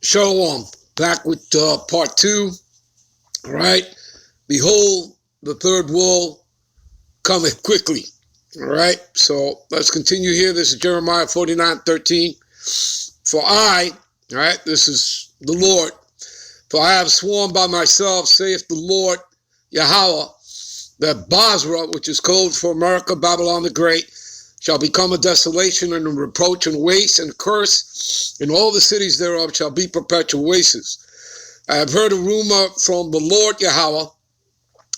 Shalom, back with part 2. All right. Behold, the third woe cometh quickly. All right. So let's continue here. This is Jeremiah 49:13. For I, all right, this is the Lord. For I have sworn by myself, saith the Lord Yahweh, that Basra, which is code for America, Babylon the Great, shall become a desolation and a reproach and waste and a curse, and all the cities thereof shall be perpetual wastes. I have heard a rumor from the Lord Yahweh,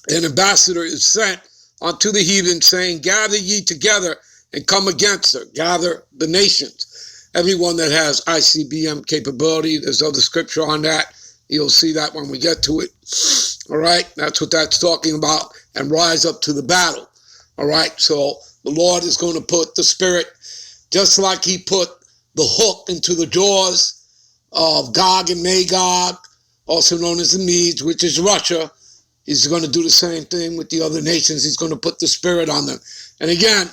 an ambassador is sent unto the heathen, saying, gather ye together and come against her, gather the nations. Everyone that has ICBM capability, there's other scripture on that. You'll see that when we get to it. All right, that's what that's talking about, and rise up to the battle. All right, so the Lord is going to put the Spirit, just like he put the hook into the jaws of Gog and Magog, also known as the Medes, which is Russia. He's going to do the same thing with the other nations. He's going to put the Spirit on them. And again,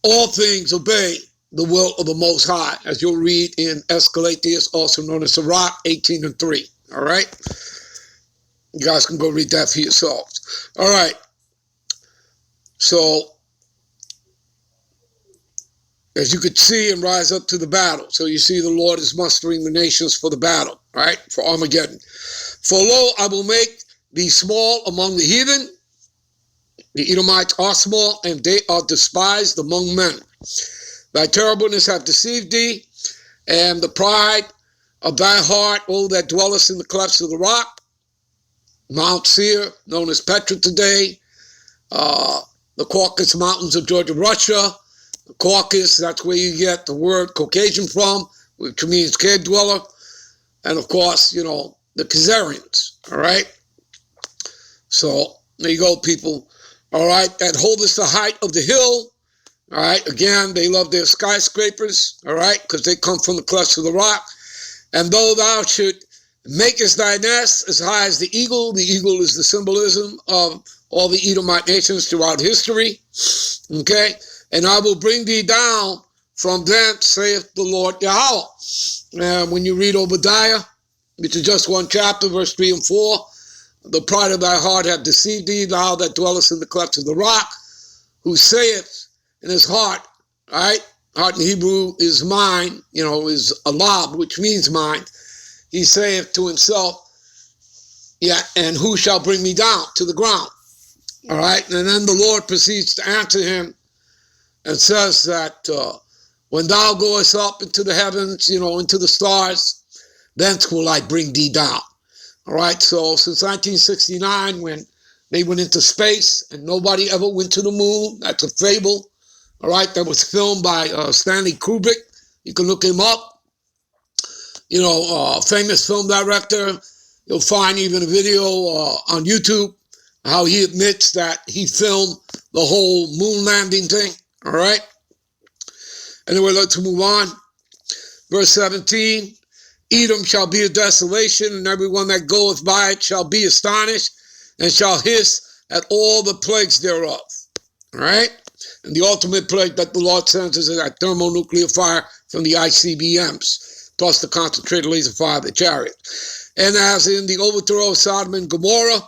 all things obey the will of the Most High, as you'll read in Escalatius, also known as Sirach 18:3. All right? You guys can go read that for yourselves. All right. So, as you could see, and rise up to the battle. So you see the Lord is mustering the nations for the battle, right? For Armageddon. For lo, I will make thee small among the heathen. The Edomites are small, and they are despised among men. Thy terribleness hath deceived thee, and the pride of thy heart, O that dwellest in the clefts of the rock. Mount Seir, known as Petra today. The Caucasus Mountains of Georgia, Russia. The Caucasus, that's where you get the word Caucasian from, which means cave dweller. And of course, you know, the Khazarians, all right? So there you go, people. All right, that holdeth the height of the hill. All right, again, they love their skyscrapers, all right, because they come from the clefts of the rock. And though thou should makest thy nest as high as the eagle is the symbolism of all the Edomite nations throughout history, okay? And I will bring thee down from thence, saith the Lord Yahweh. And when you read Obadiah, which is just one chapter, verse 3 and 4, the pride of thy heart hath deceived thee, thou that dwellest in the clefts of the rock, who saith in his heart, right? Heart in Hebrew is mind, you know, is alab, which means mind. He saith to himself, yeah, and who shall bring me down to the ground? All right, and then the Lord proceeds to answer him and says that when thou goest up into the heavens, you know, into the stars, thence will I bring thee down. All right, so since 1969, when they went into space and nobody ever went to the moon, that's a fable, all right, that was filmed by Stanley Kubrick. You can look him up. You know, famous film director. You'll find even a video on YouTube how he admits that he filmed the whole moon landing thing, all right? Anyway, let's move on. Verse 17, Edom shall be a desolation, and everyone that goeth by it shall be astonished, and shall hiss at all the plagues thereof, all right? And the ultimate plague that the Lord sends is that thermonuclear fire from the ICBMs, plus the concentrated laser fire of the chariot. And as in the overthrow of Sodom and Gomorrah,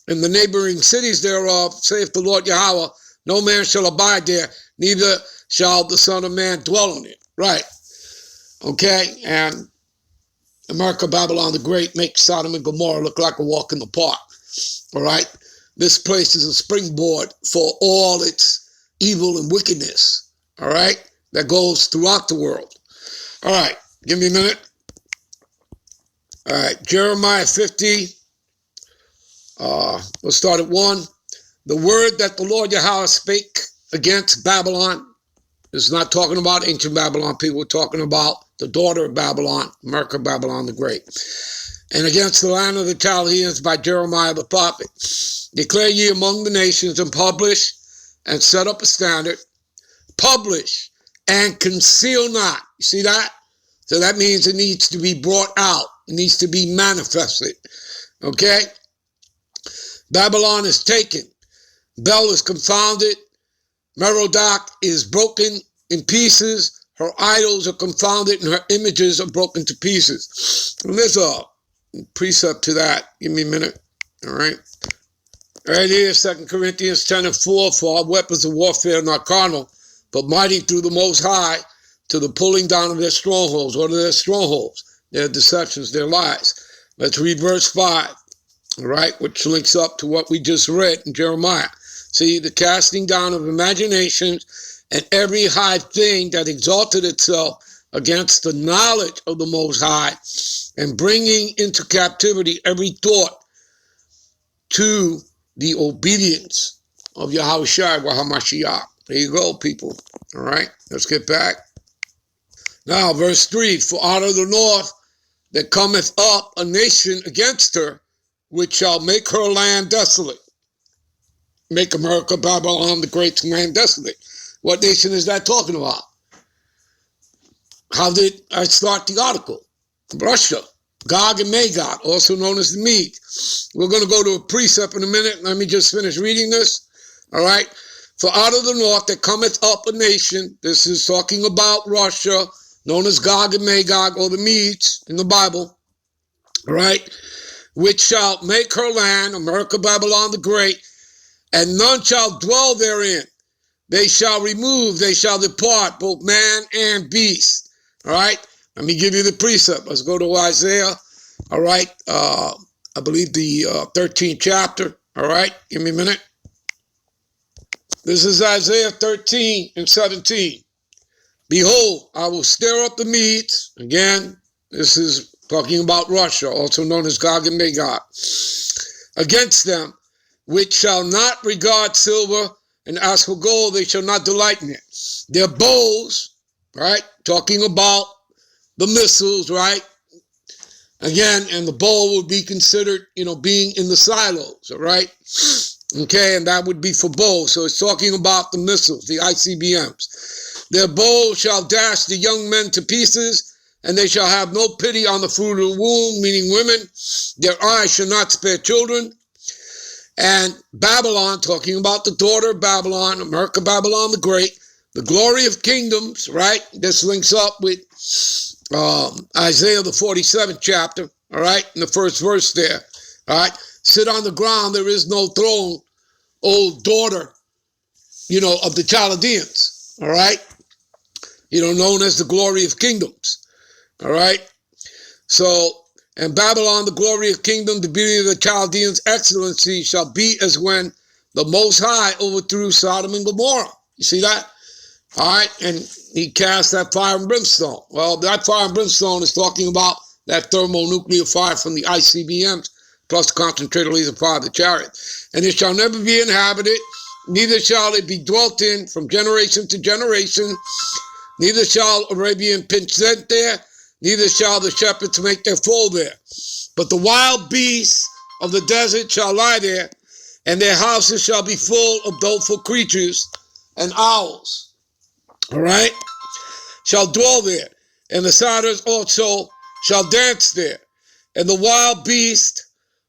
and the neighboring cities thereof, saith the Lord Yahweh, no man shall abide there, neither shall the Son of Man dwell in it. Right. Okay, and America, Babylon the Great, makes Sodom and Gomorrah look like a walk in the park. All right. This place is a springboard for all its evil and wickedness. All right. That goes throughout the world. All right. Give me a minute. All right. Jeremiah 50. We'll start at 1. The word that the Lord Yahweh spake against Babylon is not talking about ancient Babylon. People are talking about the daughter of Babylon, America, Babylon the Great. And against the land of the Chaldeans by Jeremiah the prophet. Declare ye among the nations and publish and set up a standard. Publish and conceal not. You see that? So that means it needs to be brought out. It needs to be manifested. Okay? Babylon is taken. Bel is confounded. Merodach is broken in pieces. Her idols are confounded and her images are broken to pieces. And there's a precept to that. Give me a minute. All right. Right here, 2 Corinthians 10:4, for our weapons of warfare are not carnal, but mighty through the Most High to the pulling down of their strongholds. What are their strongholds? Their deceptions, their lies. Let's read verse 5, all right, which links up to what we just read in Jeremiah. See, the casting down of imaginations and every high thing that exalted itself against the knowledge of the Most High, and bringing into captivity every thought to the obedience of Yahushua wa HaMashiach. There you go, people. All right, let's get back. Now, verse 3, for out of the north there cometh up a nation against her, which shall make her land desolate. Make America, Babylon, the great land desolate. What nation is that talking about? How did I start the article? Russia. Gog and Magog, also known as the Medes. We're going to go to a precept in a minute. Let me just finish reading this. All right. For out of the north there cometh up a nation. This is talking about Russia, known as Gog and Magog, or the Medes in the Bible. All right. Which shall make her land, America, Babylon the Great, and none shall dwell therein. They shall remove, they shall depart, both man and beast. All right. Let me give you the precept. Let's go to Isaiah. All right. I believe the 13th chapter. All right. Give me a minute. This is Isaiah 13:17. Behold, I will stir up the Medes. Again, this is talking about Russia, also known as Gog and Magog. Against them, which shall not regard silver, and as for gold, they shall not delight in it. Their bows, right? Talking about the missiles, right? Again, and the bowl would be considered, being in the silos, all right? Okay, and that would be for bows. So it's talking about the missiles, the ICBMs. Their bows shall dash the young men to pieces, and they shall have no pity on the fruit of the womb, meaning women. Their eyes shall not spare children. And Babylon, talking about the daughter of Babylon, America, Babylon the Great, the glory of kingdoms, right? This links up with Isaiah, the 47th chapter, all right, in the first verse there, all right? Sit on the ground, there is no throne, O daughter, of the Chaldeans, all right? Known as the glory of kingdoms, all right? So, and Babylon, the glory of kingdom, the beauty of the Chaldeans' excellency shall be as when the Most High overthrew Sodom and Gomorrah. You see that? All right, and he cast that fire and brimstone. Well, that fire and brimstone is talking about that thermonuclear fire from the ICBMs, plus the concentrated laser fire of the chariot. And it shall never be inhabited, neither shall it be dwelt in from generation to generation, neither shall Arabian pinch there, neither shall the shepherds make their fold there. But the wild beasts of the desert shall lie there, and their houses shall be full of doleful creatures and owls. All right, shall dwell there, and the satyrs also shall dance there, and the wild beast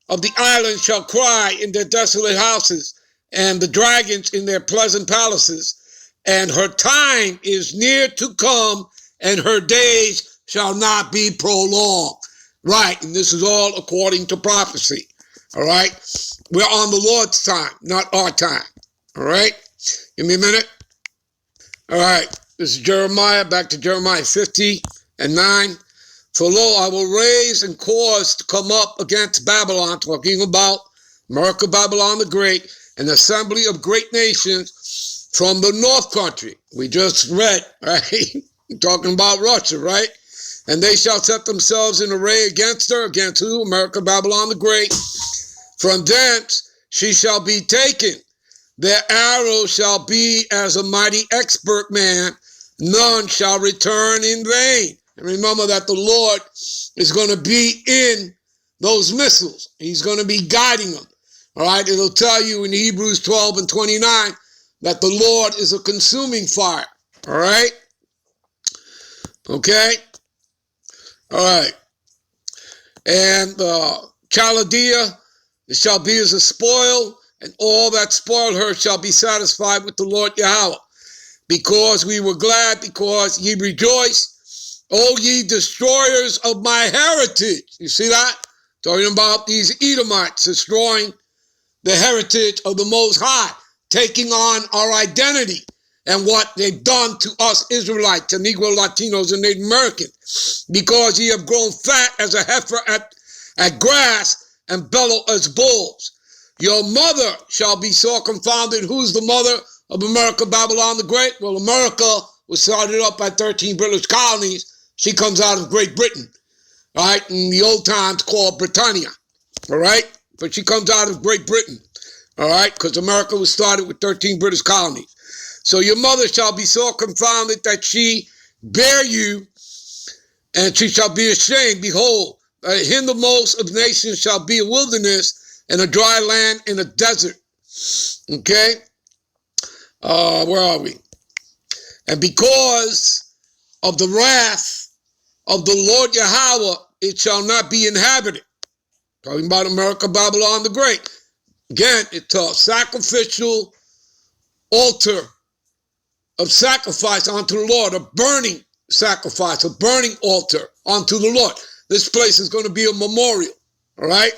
of the island shall cry in their desolate houses, and the dragons in their pleasant palaces. And her time is near to come, and her days shall not be prolonged. Right, and this is all according to prophecy. All right, we're on the Lord's time, not our time. All right, give me a minute. All right, this is Jeremiah, back to Jeremiah 50:9. For lo, I will raise and cause to come up against Babylon, talking about America, Babylon the Great, an assembly of great nations from the north country. We just read, right? Talking about Russia, right? And they shall set themselves in array against her. Against who? America, Babylon the Great. From thence she shall be taken. Their arrow shall be as a mighty expert man. None shall return in vain. And remember that the Lord is going to be in those missiles. He's going to be guiding them. All right. It'll tell you in Hebrews 12:29 that the Lord is a consuming fire. All right. Okay. All right. And Chaldea, it shall be as a spoil, and all that spoil her shall be satisfied with the Lord Yahweh. because we were glad, because ye rejoiced. O ye destroyers of my heritage. You see that? Talking about these Edomites destroying the heritage of the Most High, taking on our identity and what they've done to us Israelites, and Negro, Latinos, and Native Americans, because ye have grown fat as a heifer at grass and bellow as bulls. Your mother shall be sore confounded. Who's the mother of America, Babylon the Great? Well, America was started up by 13 British colonies. She comes out of Great Britain, all right, in the old times called Britannia, all right? But she comes out of Great Britain, all right, because America was started with 13 British colonies. So your mother shall be sore confounded that she bear you, and she shall be ashamed. Behold, the hindermost of nations shall be a wilderness, and a dry land in a desert. Okay? Where are we? And because of the wrath of the Lord Yahweh, it shall not be inhabited. Talking about America, Babylon the Great. Again, it's a sacrificial altar of sacrifice unto the Lord, a burning sacrifice, a burning altar unto the Lord. This place is going to be a memorial, all right?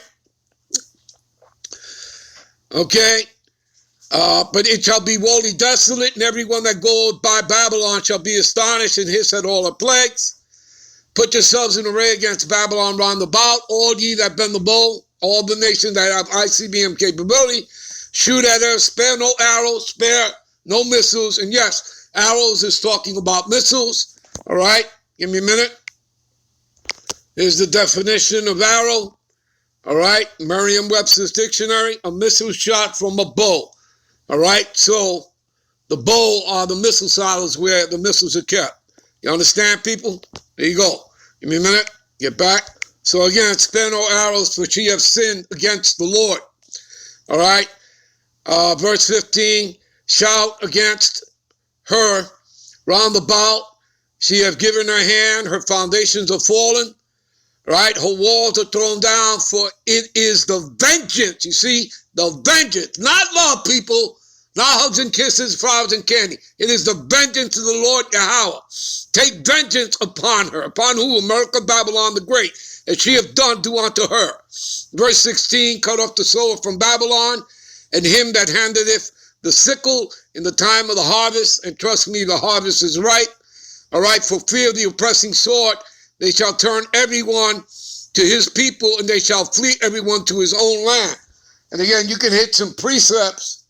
Okay? But it shall be wholly desolate, and everyone that goes by Babylon shall be astonished and hiss at all her plagues. Put yourselves in array against Babylon round about, all ye that bend the bow, all the nations that have ICBM capability, shoot at her, spare no arrows, spare no missiles. And yes, arrows is talking about missiles. All right, give me a minute. Here's the definition of arrow. All right, Merriam-Webster's dictionary, a missile shot from a bow. All right, so the bow are the missile silos where the missiles are kept. You understand, people? There you go. Give me a minute. Get back. So again, spare no arrows, for she have sinned against the Lord. All right. Verse 15, shout against her round about. She have given her hand, her foundations are fallen. Right? Her walls are thrown down, for it is the vengeance. You see, the vengeance. Not love, people. Not hugs and kisses, flowers and candy. It is the vengeance of the Lord Yahweh. Take vengeance upon her. Upon who? America, Babylon the Great. As she have done, do unto her. Verse 16, cut off the sower from Babylon, and him that handleth the sickle in the time of the harvest. And trust me, the harvest is ripe. All right, for fear of the oppressing sword, they shall turn everyone to his people, and they shall flee everyone to his own land. And again, you can hit some precepts,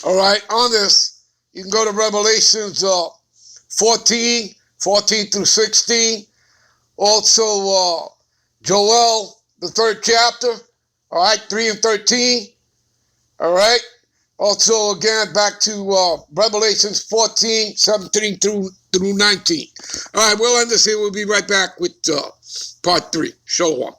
all right, on this. You can go to Revelations 14 through 16. Also, Joel, the 3rd chapter, all right, 3 and 13, all right. Also, again, back to Revelations 14, 17 through 19. All right, we'll end this here. We'll be right back with part 3. Shalom.